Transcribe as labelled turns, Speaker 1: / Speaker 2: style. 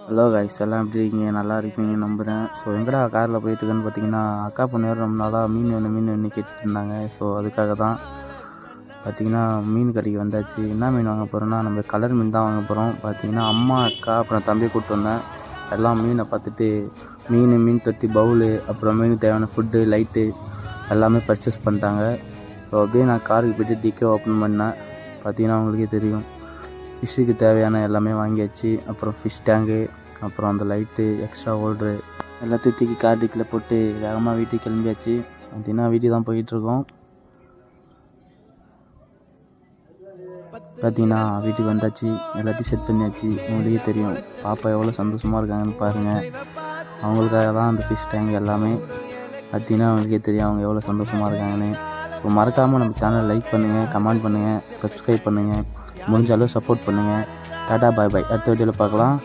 Speaker 1: Hello guys, எல்லாம் எப்படி இருக்கீங்க? நல்லா இருக்கீங்க நம்புகிறேன். ஸோ எங்கடா காரில் போயிட்டுருக்குன்னு பார்த்தீங்கன்னா, அக்கா பொண்ணு வேறு ரொம்ப நாளாக மீன் வேணும் கேட்டுட்டு இருந்தாங்க. ஸோ அதுக்காக தான் பார்த்தீங்கன்னா மீன் கடைக்கு வந்தாச்சு. என்ன மீன் வாங்க போகிறோன்னா, நம்ம கலர் மீன் தான் வாங்க போகிறோம். பார்த்தீங்கன்னா அம்மா, அக்கா அப்புறம் தம்பியை கூப்பிட்டு வந்தேன். எல்லாம் மீனை பார்த்துட்டு மீன் தொட்டி, பவுலு, அப்புறம் மீனுக்கு தேவையான ஃபுட்டு, லைட்டு எல்லாமே பர்ச்சேஸ் பண்ணிட்டாங்க. ஸோ அப்படியே நான் காருக்கு போய்ட்டு டிக்கே ஓப்பன் பண்ணேன். பார்த்தீங்கன்னா உங்களுக்கே தெரியும், ஃபிஷ்ஷுக்கு தேவையான எல்லாமே வாங்கியாச்சு. அப்புறம் ஃபிஷ் டேங்கு, அப்புறம் அந்த லைட்டு, எக்ஸ்ட்ரா ஹோல்ட்ரு எல்லாத்தையும் தூக்கி கார் டிக்கில் போட்டு வேகமாக வீட்டுக்கு கிளம்பியாச்சு. பார்த்தீங்கன்னா வீட்டுக்கு தான் போயிட்டுருக்கோம். பார்த்தீங்கன்னா வீட்டுக்கு வந்தாச்சு, எல்லாத்தையும் செட் பண்ணியாச்சு. உங்களுக்கே தெரியும் பாப்பா எவ்வளோ சந்தோஷமாக இருக்காங்கன்னு பாருங்கள். அவங்களுக்காக தான் அந்த ஃபிஷ் டேங்க் எல்லாமே. பார்த்தீங்கன்னா அவங்களுக்கே தெரியும் அவங்க எவ்வளோ சந்தோஷமாக இருக்காங்கன்னு. ஸோ மறக்காமல் நம்ம சேனலை லைக் பண்ணுங்கள், கமெண்ட் பண்ணுங்கள், சப்ஸ்கிரைப் பண்ணுங்கள், முடிஞ்ச அளவு சப்போர்ட் பண்ணுங்கள். டாடா பாய் பாய். அடுத்த வீடியோவில் பார்க்கலாம்.